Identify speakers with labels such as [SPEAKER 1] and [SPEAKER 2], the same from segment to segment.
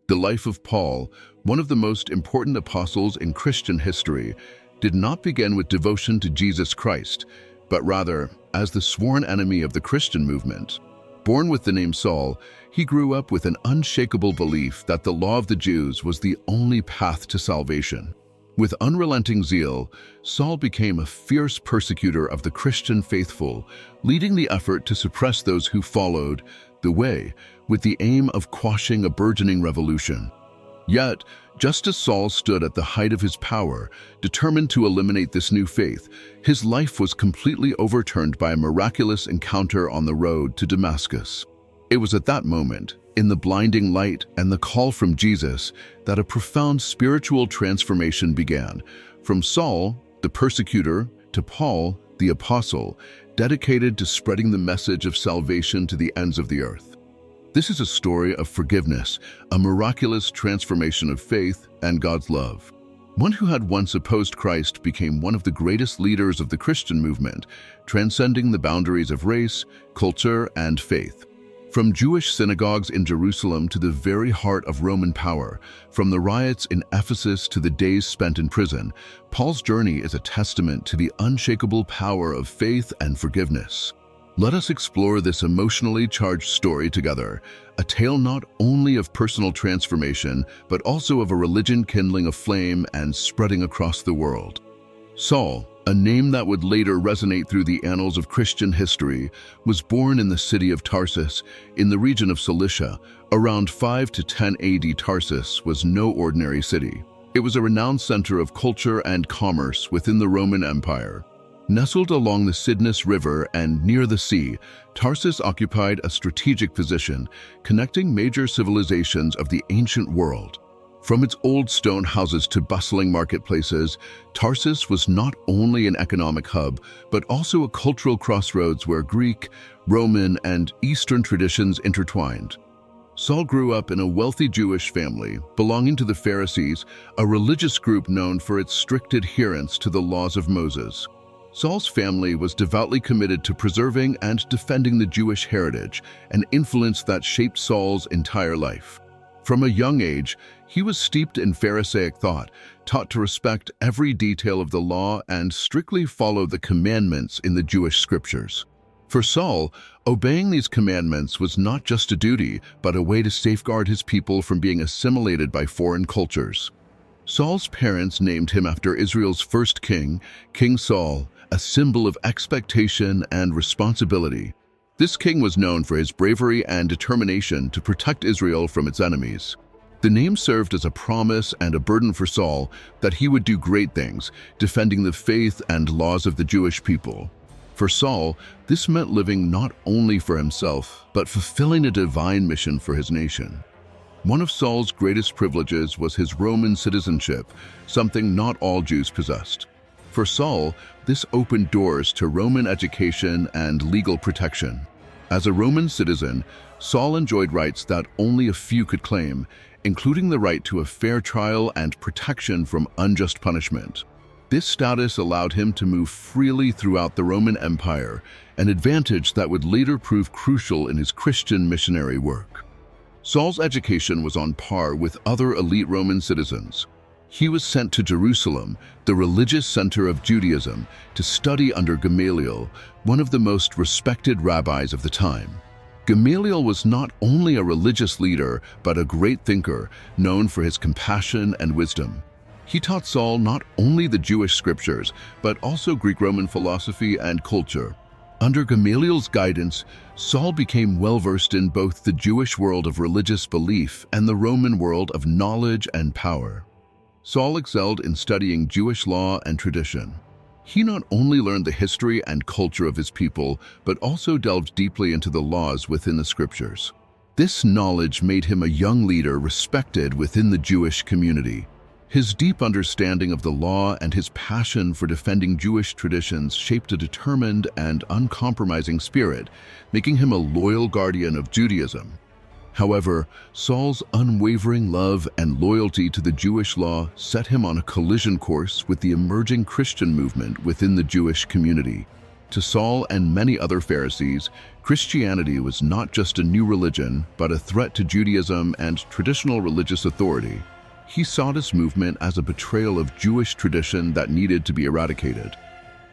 [SPEAKER 1] The life of Paul, one of the most important apostles in Christian history, did not begin with devotion to Jesus Christ, but rather as the sworn enemy of the Christian movement. Born with the name Saul, he grew up with an unshakable belief that the law of the Jews was the only path to salvation. With unrelenting zeal, Saul became a fierce persecutor of the Christian faithful, leading the effort to suppress those who followed the way, with the aim of quashing a burgeoning revolution. Yet, just as Saul stood at the height of his power, determined to eliminate this new faith, his life was completely overturned by a miraculous encounter on the road to Damascus. It was at that moment, in the blinding light and the call from Jesus, that a profound spiritual transformation began. From Saul, the persecutor, to Paul, the apostle, dedicated to spreading the message of salvation to the ends of the earth. This is a story of forgiveness, a miraculous transformation of faith and God's love. One who had once opposed Christ became one of the greatest leaders of the Christian movement, transcending the boundaries of race, culture, and faith. From Jewish synagogues in Jerusalem to the very heart of Roman power, from the riots in Ephesus to the days spent in prison, Paul's journey is a testament to the unshakable power of faith and forgiveness. Let us explore this emotionally charged story together, a tale not only of personal transformation, but also of a religion kindling a flame and spreading across the world. Saul, a name that would later resonate through the annals of Christian history, was born in the city of Tarsus, in the region of Cilicia. Around 5 to 10 AD, Tarsus was no ordinary city. It was a renowned center of culture and commerce within the Roman Empire. Nestled along the Cydnus River and near the sea, Tarsus occupied a strategic position, connecting major civilizations of the ancient world. From its old stone houses to bustling marketplaces, Tarsus was not only an economic hub, but also a cultural crossroads where Greek, Roman, and Eastern traditions intertwined. Saul grew up in a wealthy Jewish family, belonging to the Pharisees, a religious group known for its strict adherence to the laws of Moses. Saul's family was devoutly committed to preserving and defending the Jewish heritage, an influence that shaped Saul's entire life. From a young age, he was steeped in Pharisaic thought, taught to respect every detail of the law and strictly follow the commandments in the Jewish scriptures. For Saul, obeying these commandments was not just a duty, but a way to safeguard his people from being assimilated by foreign cultures. Saul's parents named him after Israel's first king, King Saul, a symbol of expectation and responsibility. This king was known for his bravery and determination to protect Israel from its enemies. The name served as a promise and a burden for Saul that he would do great things, defending the faith and laws of the Jewish people. For Saul, this meant living not only for himself, but fulfilling a divine mission for his nation. One of Saul's greatest privileges was his Roman citizenship, something not all Jews possessed. For Saul, this opened doors to Roman education and legal protection. As a Roman citizen, Saul enjoyed rights that only a few could claim, including the right to a fair trial and protection from unjust punishment. This status allowed him to move freely throughout the Roman Empire, an advantage that would later prove crucial in his Christian missionary work. Saul's education was on par with other elite Roman citizens. He was sent to Jerusalem, the religious center of Judaism, to study under Gamaliel, one of the most respected rabbis of the time. Gamaliel was not only a religious leader, but a great thinker, known for his compassion and wisdom. He taught Saul not only the Jewish scriptures, but also Greek-Roman philosophy and culture. Under Gamaliel's guidance, Saul became well-versed in both the Jewish world of religious belief and the Roman world of knowledge and power. Saul excelled in studying Jewish law and tradition. He not only learned the history and culture of his people, but also delved deeply into the laws within the scriptures. This knowledge made him a young leader respected within the Jewish community. His deep understanding of the law and his passion for defending Jewish traditions shaped a determined and uncompromising spirit, making him a loyal guardian of Judaism. However, Saul's unwavering love and loyalty to the Jewish law set him on a collision course with the emerging Christian movement within the Jewish community. To Saul and many other Pharisees, Christianity was not just a new religion, but a threat to Judaism and traditional religious authority. He saw this movement as a betrayal of Jewish tradition that needed to be eradicated.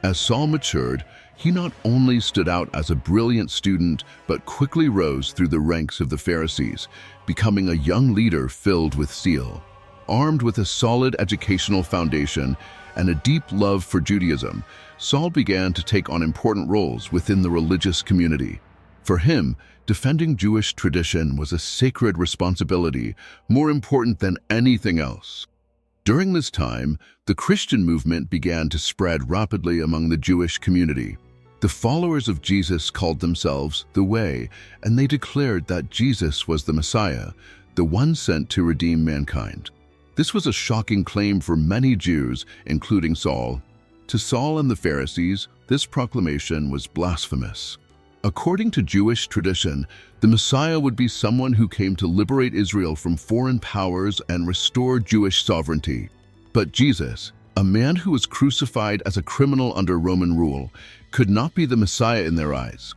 [SPEAKER 1] As Saul matured, he not only stood out as a brilliant student, but quickly rose through the ranks of the Pharisees, becoming a young leader filled with zeal. Armed with a solid educational foundation and a deep love for Judaism, Saul began to take on important roles within the religious community. For him, defending Jewish tradition was a sacred responsibility, more important than anything else. During this time, the Christian movement began to spread rapidly among the Jewish community. The followers of Jesus called themselves the Way, and they declared that Jesus was the Messiah, the one sent to redeem mankind. This was a shocking claim for many Jews, including Saul. To Saul and the Pharisees, this proclamation was blasphemous. According to Jewish tradition, the Messiah would be someone who came to liberate Israel from foreign powers and restore Jewish sovereignty. But Jesus, a man who was crucified as a criminal under Roman rule, could not be the Messiah in their eyes.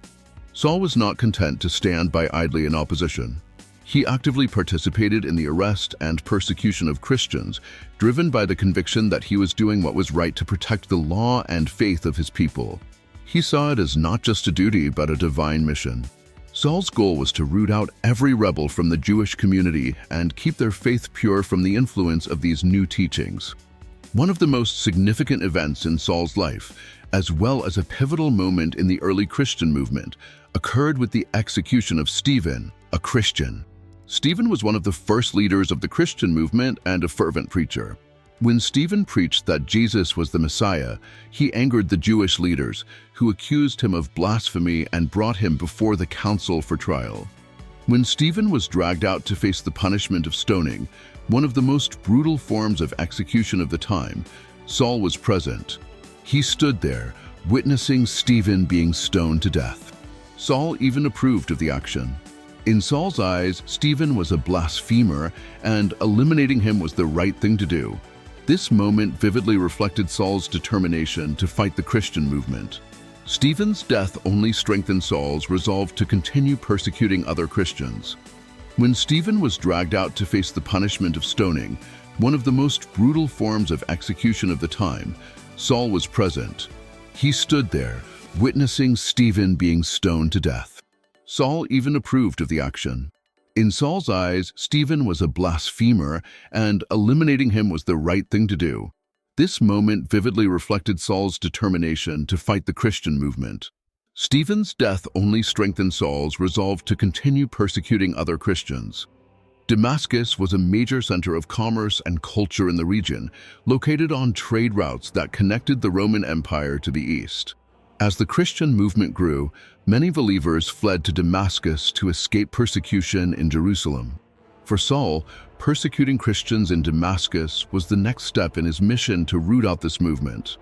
[SPEAKER 1] Saul was not content to stand by idly in opposition. He actively participated in the arrest and persecution of Christians, driven by the conviction that he was doing what was right to protect the law and faith of his people. He saw it as not just a duty, but a divine mission. Saul's goal was to root out every rebel from the Jewish community and keep their faith pure from the influence of these new teachings. One of the most significant events in Saul's life, as well as a pivotal moment in the early Christian movement, occurred with the execution of Stephen, a Christian. Stephen was one of the first leaders of the Christian movement and a fervent preacher. When Stephen preached that Jesus was the Messiah, he angered the Jewish leaders, who accused him of blasphemy and brought him before the council for trial. When Stephen was dragged out to face the punishment of stoning, one of the most brutal forms of execution of the time, Saul was present. He stood there, witnessing Stephen being stoned to death. Saul even approved of the action. In Saul's eyes, Stephen was a blasphemer, and eliminating him was the right thing to do. This moment vividly reflected Saul's determination to fight the Christian movement. Stephen's death only strengthened Saul's resolve to continue persecuting other Christians. When Stephen was dragged out to face the punishment of stoning, one of the most brutal forms of execution of the time, Saul was present. He stood there, witnessing Stephen being stoned to death. Saul even approved of the action. In Saul's eyes, Stephen was a blasphemer, and eliminating him was the right thing to do. This moment vividly reflected Saul's determination to fight the Christian movement. Stephen's death only strengthened Saul's resolve to continue persecuting other Christians. Damascus was a major center of commerce and culture in the region, located on trade routes that connected the Roman Empire to the east. As the Christian movement grew, many believers fled to Damascus to escape persecution in Jerusalem. For Saul, persecuting Christians in Damascus was the next step in his mission to root out this movement.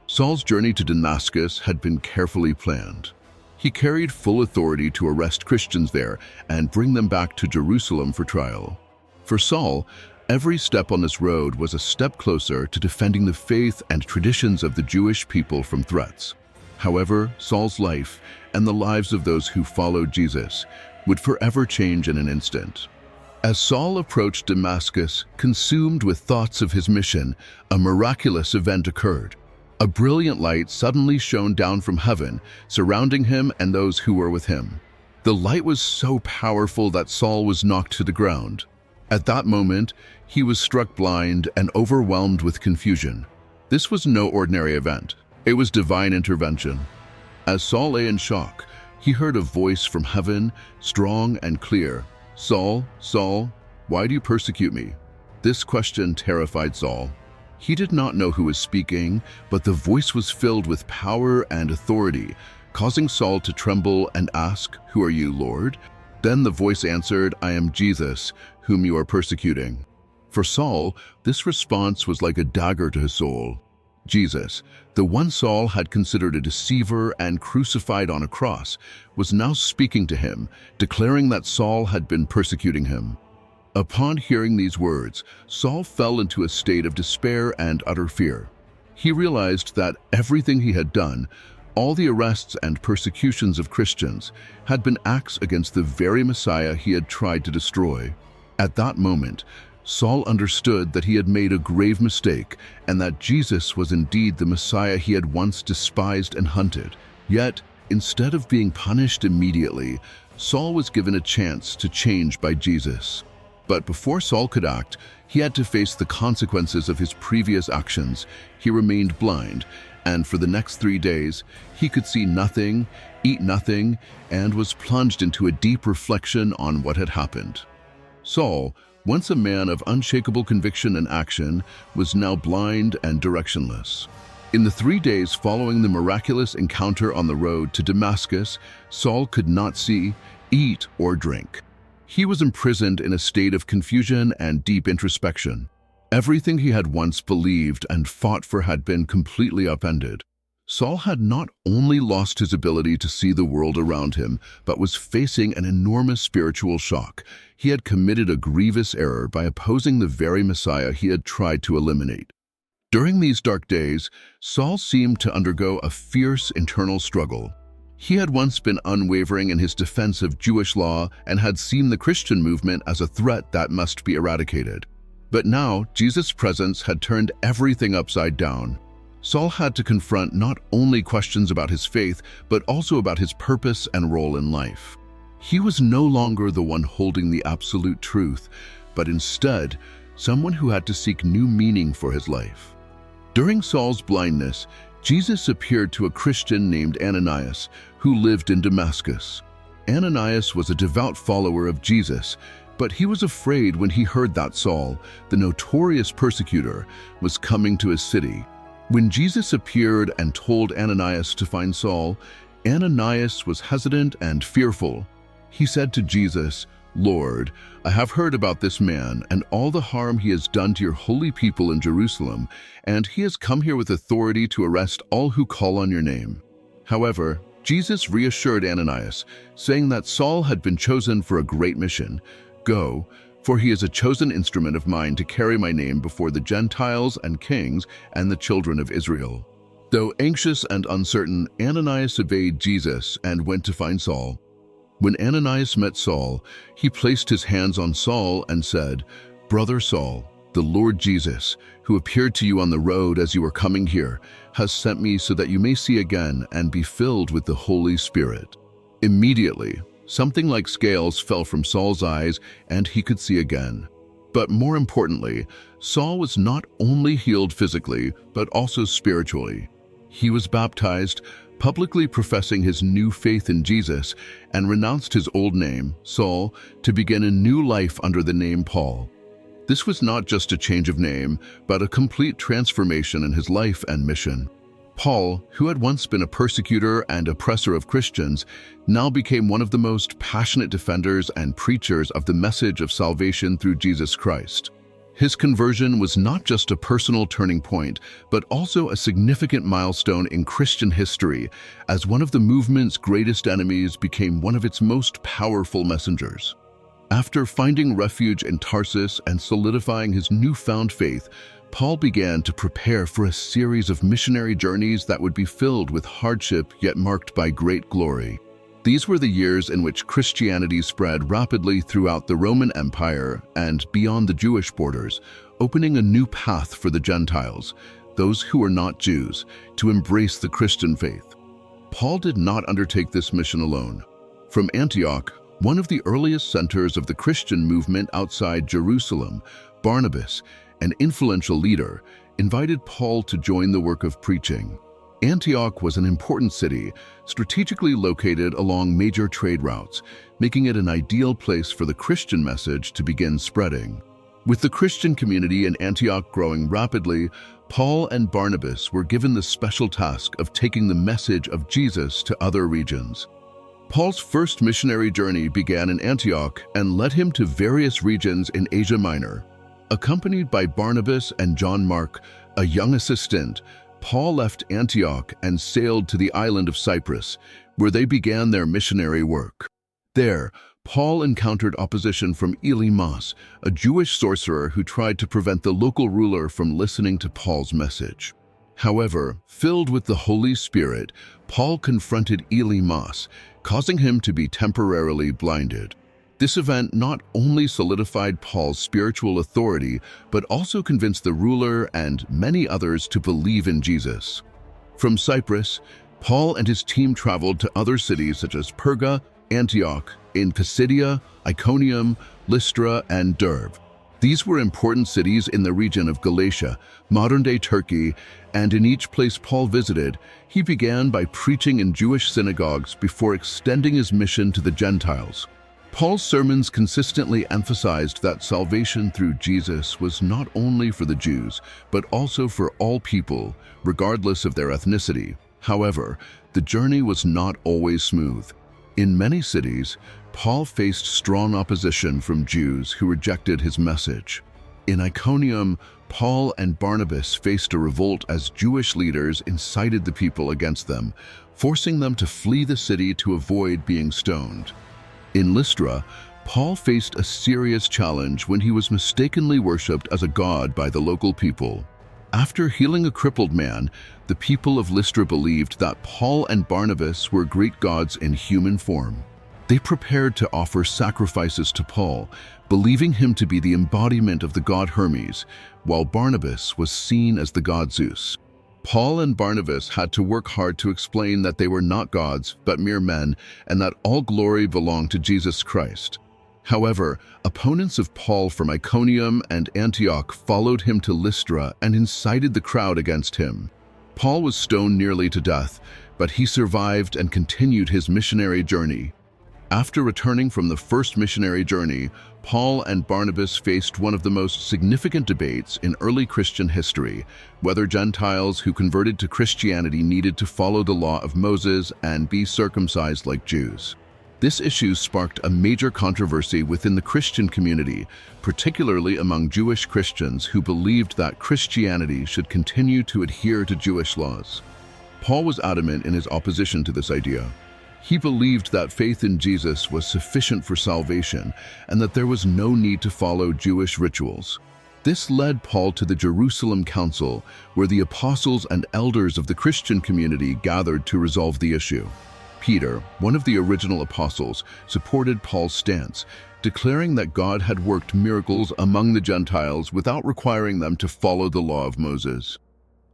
[SPEAKER 1] Saul's journey to Damascus had been carefully planned. He carried full authority to arrest Christians there and bring them back to Jerusalem for trial. For Saul, every step on this road was a step closer to defending the faith and traditions of the Jewish people from threats. However, Saul's life and the lives of those who followed Jesus would forever change in an instant. As Saul approached Damascus, consumed with thoughts of his mission, a miraculous event occurred. A brilliant light suddenly shone down from heaven, surrounding him and those who were with him. The light was so powerful that Saul was knocked to the ground. At that moment, he was struck blind and overwhelmed with confusion. This was no ordinary event. It was divine intervention. As Saul lay in shock, he heard a voice from heaven, strong and clear. "Saul, Saul, why do you persecute me?" This question terrified Saul. He did not know who was speaking, but the voice was filled with power and authority, causing Saul to tremble and ask, "Who are you, Lord?" Then the voice answered, "I am Jesus, whom you are persecuting." For Saul, this response was like a dagger to his soul. Jesus, the one Saul had considered a deceiver and crucified on a cross, was now speaking to him, declaring that Saul had been persecuting him. Upon hearing these words, Saul fell into a state of despair and utter fear. He realized that everything he had done, All the arrests and persecutions of Christians had been acts against the very Messiah he had tried to destroy. At that moment, Saul understood that he had made a grave mistake and that Jesus was indeed the Messiah he had once despised and hunted. Yet, instead of being punished immediately, Saul was given a chance to change by Jesus. But before Saul could act, he had to face the consequences of his previous actions. He remained blind, and for the next 3 days, he could see nothing, eat nothing, and was plunged into a deep reflection on what had happened. Saul, once a man of unshakable conviction and action, was now blind and directionless. In the 3 days following the miraculous encounter on the road to Damascus, Saul could not see, eat, or drink. He was imprisoned in a state of confusion and deep introspection. Everything he had once believed and fought for had been completely upended. Saul had not only lost his ability to see the world around him, but was facing an enormous spiritual shock. He had committed a grievous error by opposing the very Messiah he had tried to eliminate. During these dark days, Saul seemed to undergo a fierce internal struggle. He had once been unwavering in his defense of Jewish law and had seen the Christian movement as a threat that must be eradicated. But now, Jesus' presence had turned everything upside down. Saul had to confront not only questions about his faith, but also about his purpose and role in life. He was no longer the one holding the absolute truth, but instead, someone who had to seek new meaning for his life. During Saul's blindness, Jesus appeared to a Christian named Ananias, who lived in Damascus. Ananias was a devout follower of Jesus, but he was afraid when he heard that Saul, the notorious persecutor, was coming to his city. When Jesus appeared and told Ananias to find Saul, Ananias was hesitant and fearful. He said to Jesus, "Lord, I have heard about this man and all the harm he has done to your holy people in Jerusalem, and he has come here with authority to arrest all who call on your name." However, Jesus reassured Ananias, saying that Saul had been chosen for a great mission. "Go, for he is a chosen instrument of mine to carry my name before the Gentiles and kings and the children of Israel." Though anxious and uncertain, Ananias obeyed Jesus and went to find Saul. When Ananias met Saul, he placed his hands on Saul and said, "Brother Saul, the Lord Jesus, who appeared to you on the road as you were coming here, has sent me so that you may see again and be filled with the Holy Spirit." Immediately, something like scales fell from Saul's eyes and he could see again. But more importantly, Saul was not only healed physically, but also spiritually. He was baptized, publicly professing his new faith in Jesus, and renounced his old name, Saul, to begin a new life under the name Paul. This was not just a change of name, but a complete transformation in his life and mission. Paul, who had once been a persecutor and oppressor of Christians, now became one of the most passionate defenders and preachers of the message of salvation through Jesus Christ. His conversion was not just a personal turning point, but also a significant milestone in Christian history, as one of the movement's greatest enemies became one of its most powerful messengers. After finding refuge in Tarsus and solidifying his newfound faith, Paul began to prepare for a series of missionary journeys that would be filled with hardship yet marked by great glory. These were the years in which Christianity spread rapidly throughout the Roman Empire and beyond the Jewish borders, opening a new path for the Gentiles, those who were not Jews, to embrace the Christian faith. Paul did not undertake this mission alone. From Antioch, one of the earliest centers of the Christian movement outside Jerusalem, Barnabas, an influential leader, invited Paul to join the work of preaching. Antioch was an important city, strategically located along major trade routes, making it an ideal place for the Christian message to begin spreading. With the Christian community in Antioch growing rapidly, Paul and Barnabas were given the special task of taking the message of Jesus to other regions. Paul's first missionary journey began in Antioch and led him to various regions in Asia Minor. Accompanied by Barnabas and John Mark, a young assistant, Paul left Antioch and sailed to the island of Cyprus, where they began their missionary work. There, Paul encountered opposition from Elymas, a Jewish sorcerer who tried to prevent the local ruler from listening to Paul's message. However, filled with the Holy Spirit, Paul confronted Elymas, causing him to be temporarily blinded. This event not only solidified Paul's spiritual authority, but also convinced the ruler and many others to believe in Jesus. From Cyprus, Paul and his team traveled to other cities such as Perga, Antioch, in Pisidia, Iconium, Lystra, and Derbe. These were important cities in the region of Galatia, modern-day Turkey, and in each place Paul visited, he began by preaching in Jewish synagogues before extending his mission to the Gentiles. Paul's sermons consistently emphasized that salvation through Jesus was not only for the Jews, but also for all people, regardless of their ethnicity. However, the journey was not always smooth. In many cities, Paul faced strong opposition from Jews who rejected his message. In Iconium, Paul and Barnabas faced a revolt as Jewish leaders incited the people against them, forcing them to flee the city to avoid being stoned. In Lystra, Paul faced a serious challenge when he was mistakenly worshipped as a god by the local people. After healing a crippled man, the people of Lystra believed that Paul and Barnabas were Greek gods in human form. They prepared to offer sacrifices to Paul, believing him to be the embodiment of the god Hermes, while Barnabas was seen as the god Zeus. Paul and Barnabas had to work hard to explain that they were not gods, but mere men, and that all glory belonged to Jesus Christ. However, opponents of Paul from Iconium and Antioch followed him to Lystra and incited the crowd against him. Paul was stoned nearly to death, but he survived and continued his missionary journey. After returning from the first missionary journey, Paul and Barnabas faced one of the most significant debates in early Christian history, whether Gentiles who converted to Christianity needed to follow the law of Moses and be circumcised like Jews. This issue sparked a major controversy within the Christian community, particularly among Jewish Christians who believed that Christianity should continue to adhere to Jewish laws. Paul was adamant in his opposition to this idea. He believed that faith in Jesus was sufficient for salvation and that there was no need to follow Jewish rituals. This led Paul to the Jerusalem Council, where the apostles and elders of the Christian community gathered to resolve the issue. Peter, one of the original apostles, supported Paul's stance, declaring that God had worked miracles among the Gentiles without requiring them to follow the law of Moses.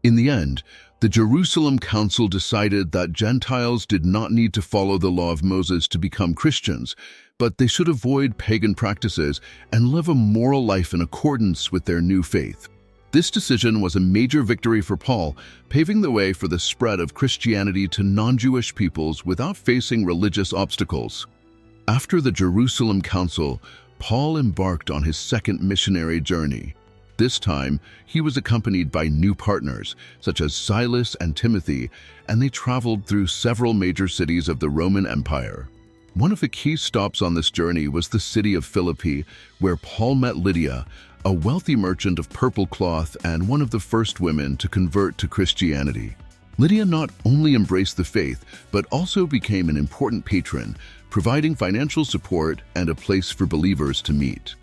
[SPEAKER 1] In the end, the Jerusalem Council decided that Gentiles did not need to follow the law of Moses to become Christians, but they should avoid pagan practices and live a moral life in accordance with their new faith. This decision was a major victory for Paul, paving the way for the spread of Christianity to non-Jewish peoples without facing religious obstacles. After the Jerusalem Council, Paul embarked on his second missionary journey. This time, he was accompanied by new partners, such as Silas and Timothy, and they traveled through several major cities of the Roman Empire. One of the key stops on this journey was the city of Philippi, where Paul met Lydia, a wealthy merchant of purple cloth and one of the first women to convert to Christianity. Lydia not only embraced the faith, but also became an important patron, providing financial support and a place for believers to meet.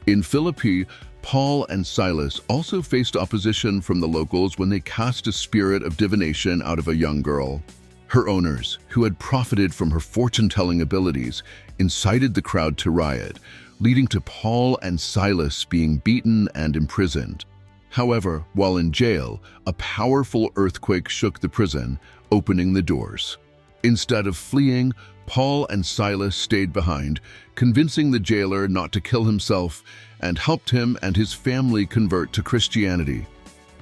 [SPEAKER 1] In Philippi, Paul and Silas also faced opposition from the locals when they cast a spirit of divination out of a young girl. Her owners, who had profited from her fortune-telling abilities, incited the crowd to riot, leading to Paul and Silas being beaten and imprisoned. However, while in jail, a powerful earthquake shook the prison, opening the doors. Instead of fleeing, Paul and Silas stayed behind, convincing the jailer not to kill himself, and helped him and his family convert to Christianity.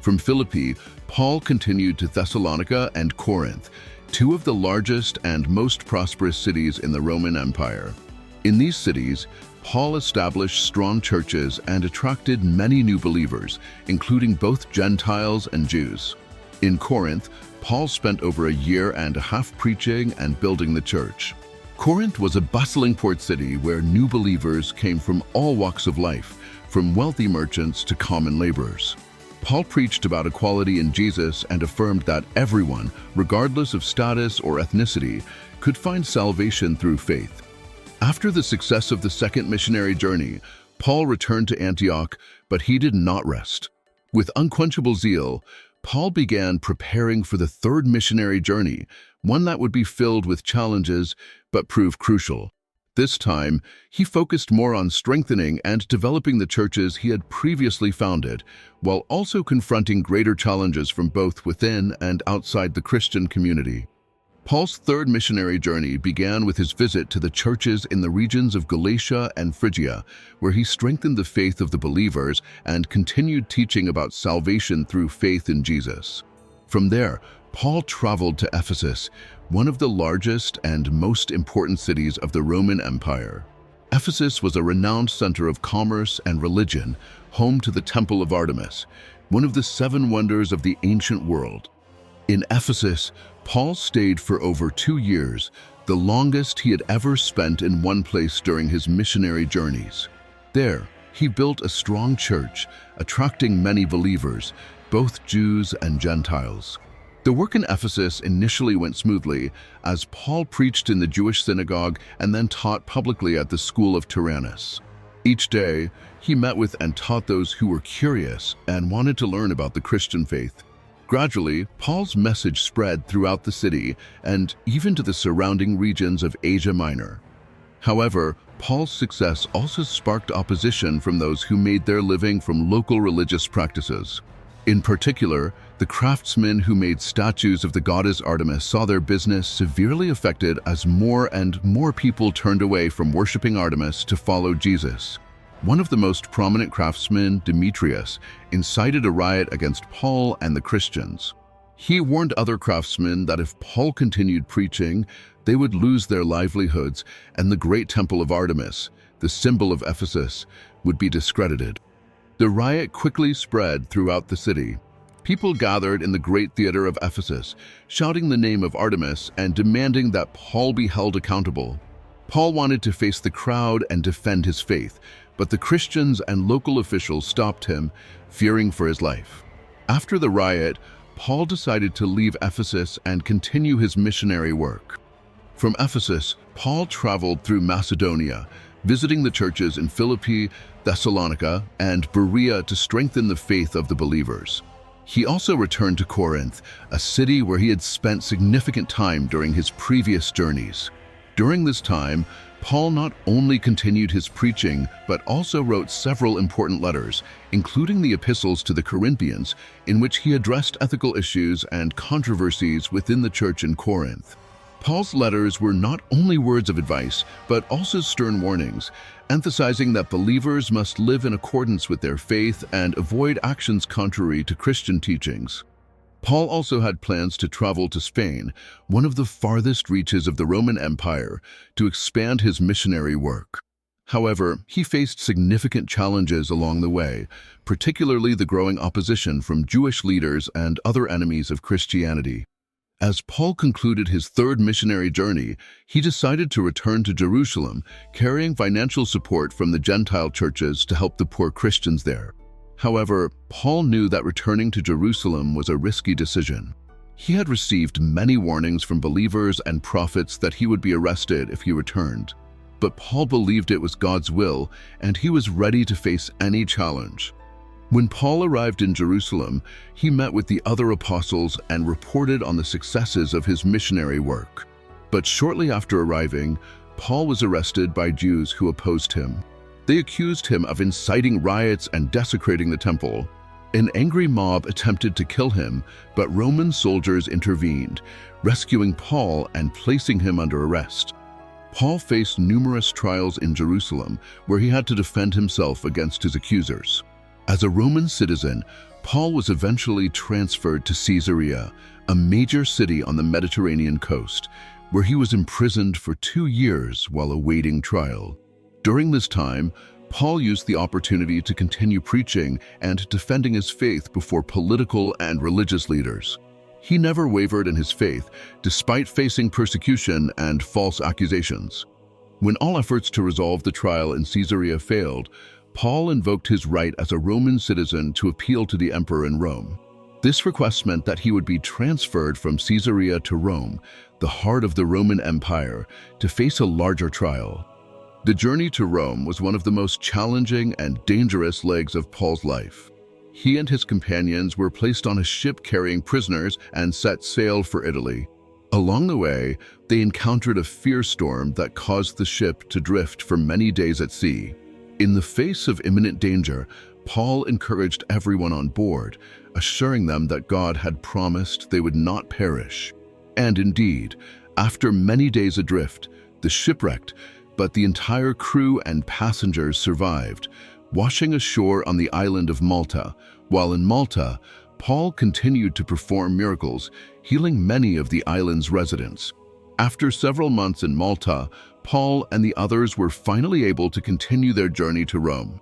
[SPEAKER 1] From Philippi, Paul continued to Thessalonica and Corinth, two of the largest and most prosperous cities in the Roman Empire. In these cities, Paul established strong churches and attracted many new believers, including both Gentiles and Jews. In Corinth, Paul spent over a year and a half preaching and building the church. Corinth was a bustling port city where new believers came from all walks of life, from wealthy merchants to common laborers. Paul preached about equality in Jesus and affirmed that everyone, regardless of status or ethnicity, could find salvation through faith. After the success of the second missionary journey, Paul returned to Antioch, but he did not rest. With unquenchable zeal, Paul began preparing for the third missionary journey, one that would be filled with challenges but prove crucial. This time, he focused more on strengthening and developing the churches he had previously founded, while also confronting greater challenges from both within and outside the Christian community. Paul's third missionary journey began with his visit to the churches in the regions of Galatia and Phrygia, where he strengthened the faith of the believers and continued teaching about salvation through faith in Jesus. From there, Paul traveled to Ephesus, one of the largest and most important cities of the Roman Empire. Ephesus was a renowned center of commerce and religion, home to the Temple of Artemis, one of the 7 wonders of the ancient world. In Ephesus, Paul stayed for over 2 years, the longest he had ever spent in one place during his missionary journeys. There, he built a strong church, attracting many believers, both Jews and Gentiles. The work in Ephesus initially went smoothly, as Paul preached in the Jewish synagogue and then taught publicly at the school of Tyrannus. Each day, he met with and taught those who were curious and wanted to learn about the Christian faith. Gradually, Paul's message spread throughout the city and even to the surrounding regions of Asia Minor. However, Paul's success also sparked opposition from those who made their living from local religious practices. In particular, the craftsmen who made statues of the goddess Artemis saw their business severely affected as more and more people turned away from worshiping Artemis to follow Jesus. One of the most prominent craftsmen, Demetrius, incited a riot against Paul and the Christians. He warned other craftsmen that if Paul continued preaching, they would lose their livelihoods and the great temple of Artemis, the symbol of Ephesus, would be discredited. The riot quickly spread throughout the city. People gathered in the great theater of Ephesus, shouting the name of Artemis and demanding that Paul be held accountable. Paul wanted to face the crowd and defend his faith, but the Christians and local officials stopped him, fearing for his life. After the riot, Paul decided to leave Ephesus and continue his missionary work. From Ephesus, Paul traveled through Macedonia, visiting the churches in Philippi, Thessalonica, and Berea to strengthen the faith of the believers. He also returned to Corinth, a city where he had spent significant time during his previous journeys. During this time, Paul not only continued his preaching, but also wrote several important letters, including the epistles to the Corinthians, in which he addressed ethical issues and controversies within the church in Corinth. Paul's letters were not only words of advice, but also stern warnings, emphasizing that believers must live in accordance with their faith and avoid actions contrary to Christian teachings. Paul also had plans to travel to Spain, one of the farthest reaches of the Roman Empire, to expand his missionary work. However, he faced significant challenges along the way, particularly the growing opposition from Jewish leaders and other enemies of Christianity. As Paul concluded his third missionary journey, he decided to return to Jerusalem, carrying financial support from the Gentile churches to help the poor Christians there. However, Paul knew that returning to Jerusalem was a risky decision. He had received many warnings from believers and prophets that he would be arrested if he returned. But Paul believed it was God's will, and he was ready to face any challenge. When Paul arrived in Jerusalem, he met with the other apostles and reported on the successes of his missionary work. But shortly after arriving, Paul was arrested by Jews who opposed him. They accused him of inciting riots and desecrating the temple. An angry mob attempted to kill him, but Roman soldiers intervened, rescuing Paul and placing him under arrest. Paul faced numerous trials in Jerusalem, where he had to defend himself against his accusers. As a Roman citizen, Paul was eventually transferred to Caesarea, a major city on the Mediterranean coast, where he was imprisoned for 2 years while awaiting trial. During this time, Paul used the opportunity to continue preaching and defending his faith before political and religious leaders. He never wavered in his faith, despite facing persecution and false accusations. When all efforts to resolve the trial in Caesarea failed, Paul invoked his right as a Roman citizen to appeal to the emperor in Rome. This request meant that he would be transferred from Caesarea to Rome, the heart of the Roman Empire, to face a larger trial. The journey to Rome was one of the most challenging and dangerous legs of Paul's life. He and his companions were placed on a ship carrying prisoners and set sail for Italy. Along the way, they encountered a fierce storm that caused the ship to drift for many days at sea. In the face of imminent danger, Paul encouraged everyone on board, assuring them that God had promised they would not perish. And indeed, after many days adrift, the ship wrecked, but the entire crew and passengers survived, washing ashore on the island of Malta. While in Malta, Paul continued to perform miracles, healing many of the island's residents. After several months in Malta, Paul and the others were finally able to continue their journey to Rome.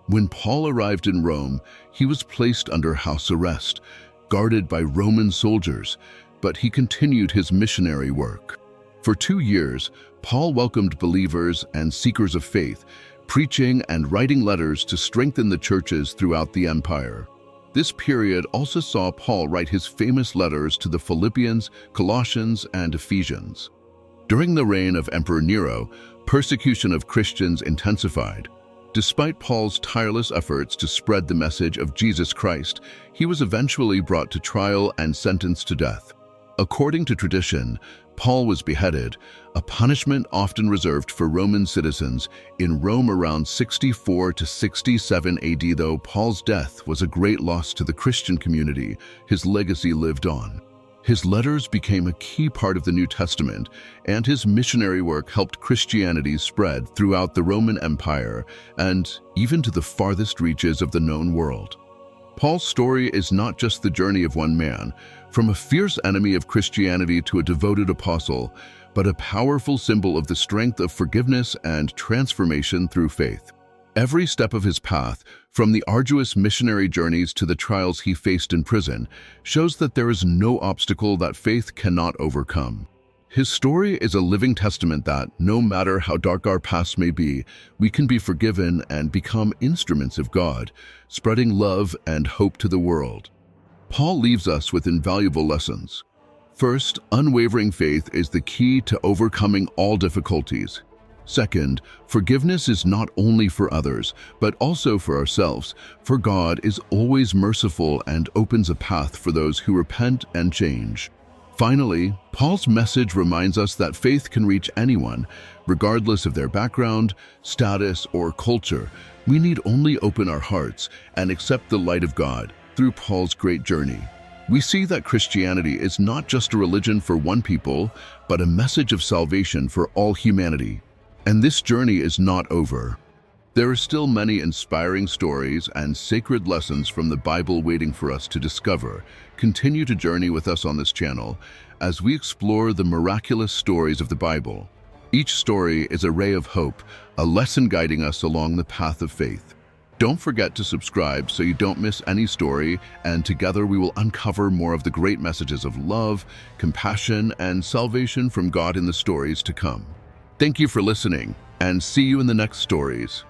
[SPEAKER 1] When Paul arrived in Rome, he was placed under house arrest, guarded by Roman soldiers, but he continued his missionary work. For 2 years, Paul welcomed believers and seekers of faith, preaching and writing letters to strengthen the churches throughout the empire. This period also saw Paul write his famous letters to the Philippians, Colossians, and Ephesians. During the reign of Emperor Nero, persecution of Christians intensified. Despite Paul's tireless efforts to spread the message of Jesus Christ, he was eventually brought to trial and sentenced to death. According to tradition, Paul was beheaded, a punishment often reserved for Roman citizens, in Rome around 64 to 67 AD. Though Paul's death was a great loss to the Christian community, his legacy lived on. His letters became a key part of the New Testament, and his missionary work helped Christianity spread throughout the Roman Empire and even to the farthest reaches of the known world. Paul's story is not just the journey of one man, from a fierce enemy of Christianity to a devoted apostle, but a powerful symbol of the strength of forgiveness and transformation through faith. Every step of his path, from the arduous missionary journeys to the trials he faced in prison, shows that there is no obstacle that faith cannot overcome. His story is a living testament that, no matter how dark our past may be, we can be forgiven and become instruments of God, spreading love and hope to the world. Paul leaves us with invaluable lessons. First, unwavering faith is the key to overcoming all difficulties. Second, forgiveness is not only for others, but also for ourselves, for God is always merciful and opens a path for those who repent and change. Finally, Paul's message reminds us that faith can reach anyone, regardless of their background, status, or culture. We need only open our hearts and accept the light of God. Through Paul's great journey, we see that Christianity is not just a religion for one people, but a message of salvation for all humanity. And this journey is not over. There are still many inspiring stories and sacred lessons from the Bible waiting for us to discover. Continue to journey with us on this channel as we explore the miraculous stories of the Bible. Each story is a ray of hope, a lesson guiding us along the path of faith. Don't forget to subscribe so you don't miss any story, and together we will uncover more of the great messages of love, compassion, and salvation from God in the stories to come. Thank you for listening, and see you in the next stories.